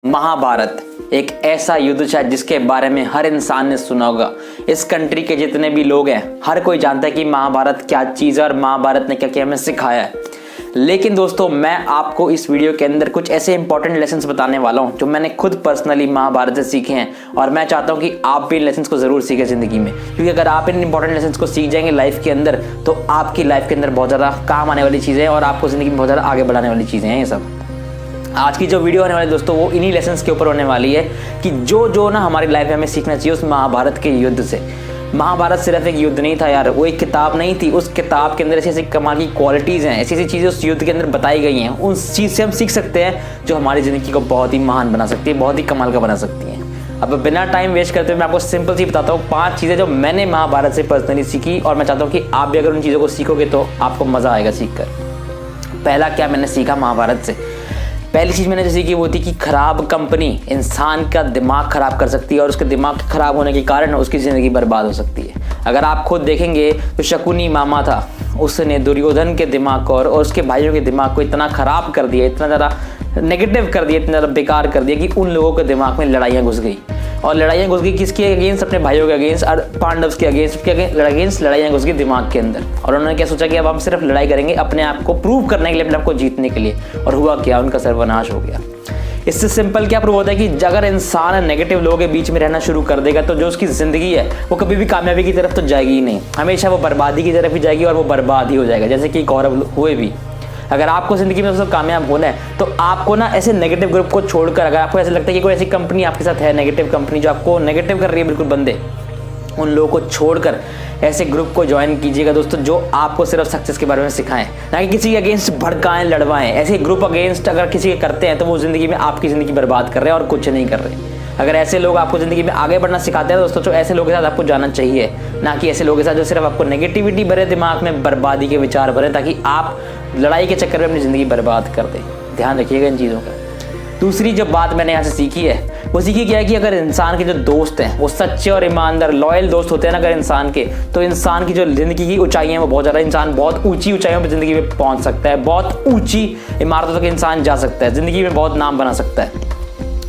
महाभारत एक ऐसा युद्ध शायद जिसके बारे में हर इंसान ने सुना होगा। इस कंट्री के जितने भी लोग हैं हर कोई जानता है कि महाभारत क्या चीज़ है और महाभारत ने क्या क्या हमें सिखाया है। लेकिन दोस्तों मैं आपको इस वीडियो के अंदर कुछ ऐसे इंपॉर्टेंट लेसन्स बताने वाला हूं जो मैंने खुद पर्सनली महाभारत से सीखे हैं और मैं चाहता हूं कि आप भी इन लेसन्स को ज़रूर सीखें ज़िंदगी में, क्योंकि अगर आप इन इंपॉर्टेंट लेसन्स को सीख जाएंगे लाइफ के अंदर तो आपकी लाइफ के अंदर बहुत ज़्यादा काम आने वाली चीज़ें हैं और आपको ज़िंदगी में बहुत ज़्यादा आगे बढ़ाने वाली चीज़ें हैं। ये सब आज की जो वीडियो होने वाली दोस्तों वो इन्हीं लेसन्स के ऊपर होने वाली है कि जो ना हमारी लाइफ में हमें सीखना चाहिए उस महाभारत के युद्ध से। महाभारत सिर्फ एक युद्ध नहीं था यार, वो एक किताब नहीं थी। उस किताब के अंदर ऐसी ऐसी कमाल की क्वालिटीज़ हैं, ऐसी ऐसी चीज़ें उस युद्ध के अंदर बताई गई हैं, उस चीज़ से हम सीख सकते हैं जो हमारी ज़िंदगी को बहुत ही महान बना सकती है, बहुत ही कमाल का बना सकती है। अब बिना टाइम वेस्ट करते हुए मैं आपको सिंपल सी बताता हूँ 5 चीज़ें जो मैंने महाभारत से पर्सनली सीखी और मैं चाहता हूँ कि आप भी अगर उन चीज़ों को सीखोगे तो आपको मज़ा आएगा सीख कर। पहला क्या मैंने सीखा महाभारत से, पहली चीज़ मैंने जो सीखी वो थी कि खराब कंपनी इंसान का दिमाग खराब कर सकती है और उसके दिमाग खराब होने के कारण उसकी ज़िंदगी बर्बाद हो सकती है। अगर आप खुद देखेंगे तो शकुनी मामा था, उसने दुर्योधन के दिमाग को और उसके भाइयों के दिमाग को इतना ख़राब कर दिया, इतना ज़्यादा नेगेटिव कर दिया, इतना ज़्यादा बेकार कर दिया कि उन लोगों के दिमाग में लड़ाइयाँ घुस गई। और लड़ाइयाँ घुस गई किसके अगेंस्ट? अपने भाइयों के अगेंस्ट और पांडव के अगेंस्ट लड़ाइयाँ घुस गई दिमाग के अंदर। और उन्होंने क्या सोचा कि अब हम सिर्फ लड़ाई करेंगे अपने आप को प्रूव करने के लिए, अपने आप को जीतने के लिए। और हुआ क्या? उनका सर्वनाश हो गया। इससे सिंपल क्या प्रूव होता है कि अगर इंसान नेगेटिव लोगों के बीच में रहना शुरू कर देगा तो जो उसकी ज़िंदगी है वो कभी भी कामयाबी की तरफ तो जाएगी ही नहीं, हमेशा वो बर्बादी की तरफ ही जाएगी और वो बर्बाद ही हो जाएगा, जैसे कि कौरव हुए भी। अगर आपको ज़िंदगी में दोस्तों कामयाब होना है तो आपको ना ऐसे नेगेटिव ग्रुप को छोड़कर, अगर आपको ऐसा लगता है कि कोई ऐसी कंपनी आपके साथ है नेगेटिव कंपनी जो आपको नेगेटिव कर रही है बिल्कुल बंदे, उन लोगों को छोड़कर ऐसे ग्रुप को ज्वाइन कीजिएगा दोस्तों जो आपको सिर्फ सक्सेस के बारे में सिखाएं, ना कि किसी के अगेंस्ट भड़काएं लड़वाएं। ऐसे ग्रुप अगेंस्ट अगर किसी के करते हैं तो वो ज़िंदगी में आपकी ज़िंदगी बर्बाद कर रहे हैं और कुछ नहीं कर रहे। अगर ऐसे लोग आपको ज़िंदगी में आगे बढ़ना सिखाते हैं दोस्तों तो ऐसे लोगों के साथ आपको जाना चाहिए, ना कि ऐसे लोगों के साथ जो सिर्फ आपको नेगेटिविटी भरे, दिमाग में बर्बादी के विचार भरे ताकि आप लड़ाई के चक्कर में अपनी ज़िंदगी बर्बाद कर दें। ध्यान रखिएगा इन चीज़ों का। दूसरी जो बात मैंने यहाँ से सीखी है वो सीखी क्या है कि अगर इंसान के जो दोस्त हैं वो सच्चे और ईमानदार लॉयल दोस्त होते हैं ना अगर इंसान के, तो इंसान की जो ज़िंदगी की ऊंचाई है वो बहुत ज़्यादा, इंसान बहुत ऊंची ऊंचाइयों पर ज़िंदगी में पहुँच सकता है, बहुत ऊंची इमारतों तक इंसान जा सकता है, ज़िंदगी में बहुत नाम बना सकता है।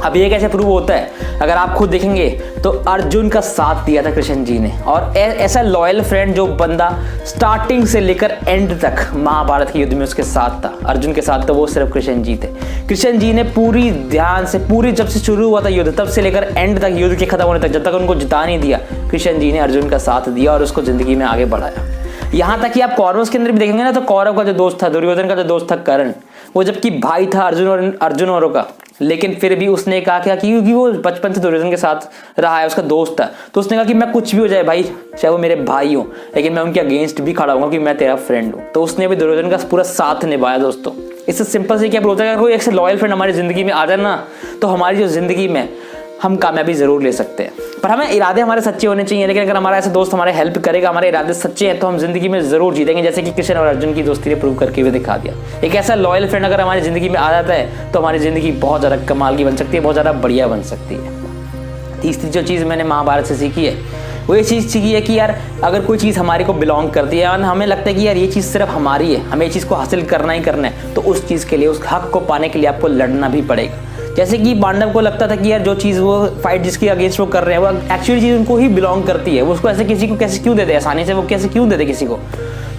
अब ये कैसे प्रूव होता है? अगर आप खुद देखेंगे तो अर्जुन का साथ दिया था कृष्ण जी ने, और ऐसा लॉयल फ्रेंड जो बंदा स्टार्टिंग से लेकर एंड तक महाभारत के युद्ध में उसके साथ था, अर्जुन के साथ, तो वो सिर्फ कृष्ण जी थे। कृष्ण जी ने पूरी ध्यान से, पूरी जब से शुरू हुआ था युद्ध तब से लेकर एंड तक, युद्ध के खत्म होने तक, जब तक उनको जिता नहीं दिया, कृष्ण जी ने अर्जुन का साथ दिया और उसको ज़िंदगी में आगे बढ़ाया। यहाँ तक कि आप कौरवों के अंदर भी देखेंगे ना तो कौरव का जो दोस्त था, दुर्योधन का जो दोस्त था कर्ण, वो जबकि भाई था अर्जुन औरों का, लेकिन फिर भी उसने कहा क्या, क्योंकि वो बचपन से दुर्योधन के साथ रहा है, उसका दोस्त था, तो उसने कहा कि मैं कुछ भी हो जाए भाई, चाहे वो मेरे भाई हो, लेकिन मैं उनके अगेंस्ट भी खड़ा हूँ कि मैं तेरा फ्रेंड हूँ। तो उसने भी दुर्योधन का पूरा साथ निभाया दोस्तों। इससे सिंपल से क्या बोलता है, अगर कोई ऐसे लॉयल फ्रेंड हमारी ज़िंदगी में आ जाए ना तो हमारी जो ज़िंदगी में हम कामयाबी ज़रूर ले सकते हैं, पर हमें इरादे हमारे सच्चे होने चाहिए। लेकिन अगर हमारा ऐसा दोस्त हमारे हेल्प करेगा, हमारे इरादे सच्चे हैं, तो हम ज़िंदगी में ज़रूर जीतेंगे, जैसे कि कृष्ण और अर्जुन की दोस्ती ने प्रूव करके भी दिखा दिया। एक ऐसा लॉयल फ्रेंड अगर हमारी ज़िंदगी में आ जाता है तो हमारी ज़िंदगी बहुत ज़्यादा कमाल की बन सकती है, बहुत ज़्यादा बढ़िया बन सकती है। तीसरी जो चीज़ मैंने महाभारत से सीखी है वो ये चीज़ सीखी है कि यार अगर कोई चीज़ हमारे को बिलोंग करती है और हमें लगता है कि यार ये चीज़ सिर्फ हमारी है, हमें ये चीज़ को हासिल करना ही करना है, तो उस चीज़ के लिए, उस हक को पाने के लिए आपको लड़ना भी पड़ेगा। जैसे कि पांडव को लगता था कि यार जो चीज़ वो फाइट जिसके अगेंस्ट वो कर रहे हैं वो एक्चुअली चीज़ उनको ही बिलोंग करती है, वो उसको ऐसे किसी को कैसे क्यों दे दे, आसानी से वो कैसे क्यों दे दे किसी को।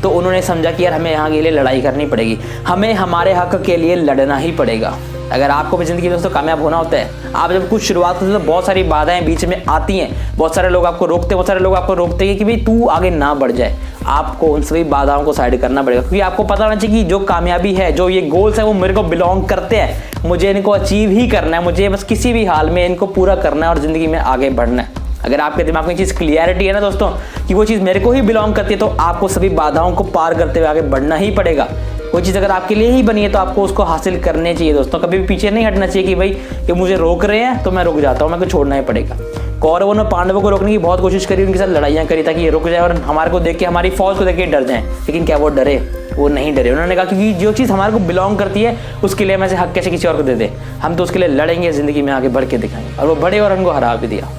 तो उन्होंने समझा कि यार हमें यहाँ के लिए लड़ाई करनी पड़ेगी, हमें हमारे हक के लिए लड़ना ही पड़ेगा। अगर आपको भी ज़िंदगी में दोस्तों कामयाब होना होता है, आप जब कुछ शुरुआत करते हो तो बहुत सारी बाधाएं बीच में आती हैं, बहुत सारे लोग आपको रोकते हैं, बहुत सारे लोग आपको रोकते हैं कि भाई तू आगे ना बढ़ जाए। आपको उन सभी बाधाओं को साइड करना पड़ेगा, क्योंकि आपको पता होना चाहिए कि जो कामयाबी है, जो ये गोल्स है वो मेरे को बिलोंग करते हैं, मुझे इनको अचीव ही करना है, मुझे बस किसी भी हाल में इनको पूरा करना है और ज़िंदगी में आगे बढ़ना है। अगर आपके दिमाग में चीज़ क्लियरिटी है ना दोस्तों कि वो चीज़ मेरे को ही बिलोंग करती है, तो आपको सभी बाधाओं को पार करते हुए आगे बढ़ना ही पड़ेगा। कोई चीज़ अगर आपके लिए ही बनी है तो आपको उसको हासिल करने चाहिए दोस्तों, कभी भी पीछे नहीं हटना चाहिए कि भाई ये मुझे रोक रहे हैं तो मैं रुक जाता हूँ, मेरे को छोड़ना ही पड़ेगा। कौरवों ने पांडवों को रोकने की बहुत कोशिश करी, उनके साथ लड़ाइयाँ करी ताकि ये रुक जाए और हमारे को देख के, हमारी फौज को देख के डर जाएं, लेकिन क्या वो डरे? वो नहीं डरे। उन्होंने कहा कि जो चीज़ हमारे को बिलोंग करती है उसके लिए हम ऐसे हक कैसे किसी और को दे दे, हम तो उसके लिए लड़ेंगे, ज़िंदगी में आगे बढ़ के दिखाएंगे। और वो बढ़े और उनको हरा भी दिया।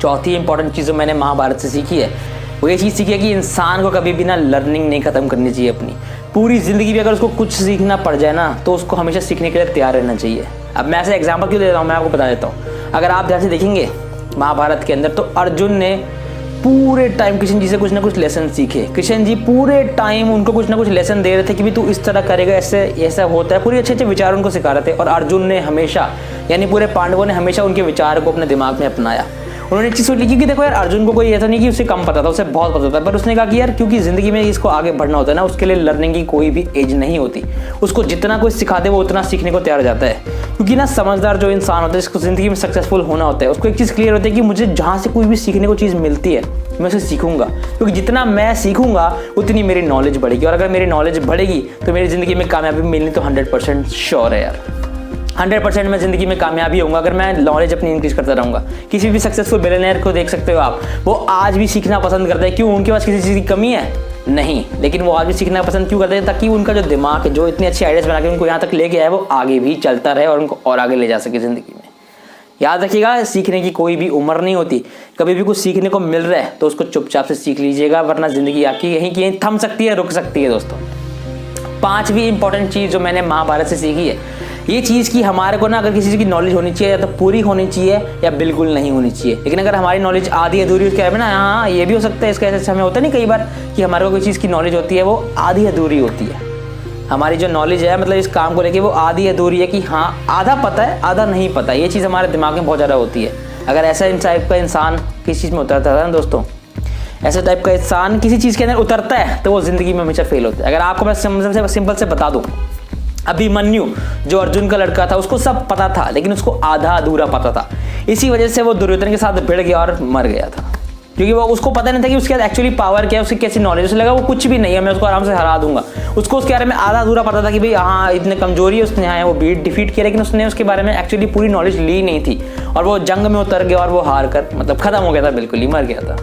चौथी इंपॉर्टेंट चीज़ मैंने महाभारत से सीखी है वो ये चीज़ सीखी है कि इंसान को कभी भी ना लर्निंग नहीं ख़त्म करनी चाहिए अपनी। पूरी ज़िंदगी में अगर उसको कुछ सीखना पड़ जाए ना तो उसको हमेशा सीखने के लिए तैयार रहना चाहिए। अब मैं ऐसे एग्जाम्पल क्यों दे रहा हूँ, मैं आपको बता देता हूँ। अगर आप ध्यान से देखेंगे महाभारत के अंदर, तो अर्जुन ने पूरे टाइम कृष्ण जी से कुछ ना कुछ लेसन सीखे। कृष्ण जी पूरे टाइम उनको कुछ ना कुछ लेसन दे रहे थे कि भी तू इस तरह करेगा, ऐसे ऐसा होता है, पूरे अच्छे अच्छे विचार उनको सिखा रहे थे। और अर्जुन ने हमेशा, यानी पूरे पांडवों ने हमेशा उनके विचार को अपने दिमाग में अपनाया। उन्होंने एक चीज़ सोची कि देखो यार, अर्जुन को कोई ऐसा नहीं कि उसे कम पता था, उसे बहुत पता था, पर उसने कहा कि यार क्योंकि ज़िंदगी में इसको आगे बढ़ना होता है ना, उसके लिए लर्निंग की कोई भी एज नहीं होती। उसको जितना कोई सिखा दे वो उतना सीखने को तैयार हो जाता है। क्योंकि ना समझदार जो इंसान होता है, जिसको ज़िंदगी में सक्सेसफुल होना होता है, उसको एक चीज़ क्लियर होती है कि मुझे जहाँ से कोई भी सीखने को चीज़ मिलती है मैं उसे सीखूंगा, क्योंकि जितना मैं सीखूंगा उतनी मेरी नॉलेज बढ़ेगी। और अगर मेरी नॉलेज बढ़ेगी तो मेरी ज़िंदगी में कामयाबी मिलनी तो 100% श्योर है यार। 100% मैं ज़िंदगी में कामयाबी होऊंगा अगर मैं नॉलेज अपनी इंक्रीज करता रहूँगा। किसी भी सक्सेसफुल बिलियनियर को देख सकते हो आप, वो आज भी सीखना पसंद करते हैं। क्यों? उनके पास किसी चीज़ की कमी है? नहीं, लेकिन वो आज भी सीखना पसंद क्यों करते हैं? ताकि उनका जो दिमाग है, जो इतने अच्छे आइडियाज़ बना के उनको यहाँ तक लेके आया, वो आगे भी चलता रहे और उनको और आगे ले जा सके ज़िंदगी में। याद रखिएगा, सीखने की कोई भी उम्र नहीं होती। कभी भी कुछ सीखने को मिल रहा है तो उसको चुपचाप से सीख लीजिएगा, वरना ज़िंदगी आपकी यहीं की यहीं थम सकती है, रुक सकती है। दोस्तों, 5वीं इंपॉर्टेंट चीज़ जो मैंने महाभारत से सीखी है, ये चीज़ की हमारे को ना, अगर किसी चीज़ की नॉलेज होनी चाहिए या तो पूरी होनी चाहिए या बिल्कुल नहीं होनी चाहिए। लेकिन अगर हमारी नॉलेज आधी अधूरी, उसके बारे में ना, हाँ ये भी हो सकता है, इसका ऐसे हमें होता नहीं कई बार कि हमारे को कोई चीज़ की नॉलेज होती है वो आधी अधूरी होती है। हमारी जो नॉलेज है, मतलब इस काम को लेके, वो आधी अधूरी है कि हाँ आधा पता है आधा नहीं पता। ये चीज़ हमारे दिमाग में बहुत ज़्यादा होती है। अगर ऐसा टाइप का इंसान किसी चीज़ में उतरता है ना दोस्तों, ऐसे टाइप का इंसान किसी चीज़ के अंदर उतरता है तो वो ज़िंदगी में हमेशा फेल होता है। अगर आपको मैं सिंपल से बता दूँ, अभिमन्यु जो अर्जुन का लड़का था, उसको सब पता था लेकिन उसको आधा अधूरा पता था। इसी वजह से वो दुर्योधन के साथ भिड़ गया और मर गया था, क्योंकि वो उसको पता नहीं था कि उसके बाद एक्चुअली पावर क्या है, उसकी कैसी नॉलेज। उसे लगा वो कुछ भी नहीं है, मैं उसको आराम से हरा दूंगा। उसको उसके बारे में आधा अधूरा पता था कि भाई हाँ इतने कमजोरी है, उसने यहाँ वो डिफीट किया, लेकिन उसने उसके बारे में एक्चुअली पूरी नॉलेज ली नहीं थी। और वो जंग में उतर गया और वो हार कर मतलब खत्म हो गया था, बिल्कुल ही मर गया था।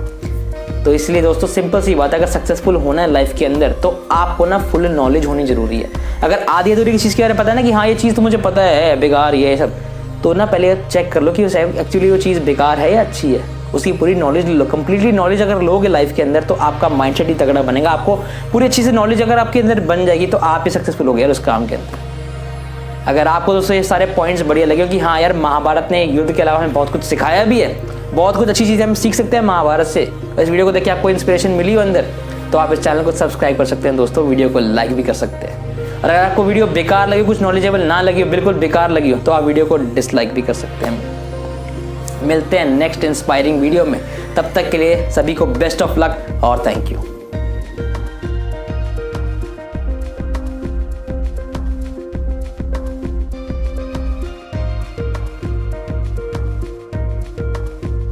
तो इसलिए दोस्तों, सिंपल सी बात है, अगर सक्सेसफुल होना है लाइफ के अंदर तो आपको ना फुल नॉलेज होनी जरूरी है। अगर आधी अधूरी की चीज़ के बारे में पता है ना कि हाँ ये चीज़ तो मुझे पता है बेकार ये सब, तो ना पहले चेक कर लो कि एक्चुअली वो चीज़ बेकार है या अच्छी है। उसकी पूरी नॉलेज लो, कंप्लीटली नॉलेज अगर लोगे लाइफ के अंदर तो आपका माइंडसेट ही तगड़ा बनेगा। आपको पूरी अच्छी से नॉलेज अगर आपके अंदर बन जाएगी तो आप ही सक्सेसफुल हो गए उस काम के अंदर। अगर आपको दोस्तों ये सारे पॉइंट्स बढ़िया लगे कि हाँ यार महाभारत ने युद्ध के अलावा हमें बहुत कुछ सिखाया भी है, बहुत कुछ अच्छी चीज़ें हम सीख सकते हैं महाभारत से, इस वीडियो को देख के आपको इंस्पिरेशन मिली हो अंदर, तो आप इस चैनल को सब्सक्राइब कर सकते हैं दोस्तों, वीडियो को लाइक भी कर सकते हैं। और अगर आपको वीडियो बेकार लगी, कुछ नॉलेजेबल ना लगी हो, बिल्कुल बेकार लगी हो, तो आप वीडियो को डिसलाइक भी कर सकते हैं। मिलते हैं नेक्स्ट इंस्पायरिंग वीडियो में, तब तक के लिए सभी को बेस्ट ऑफ लक और थैंक यू।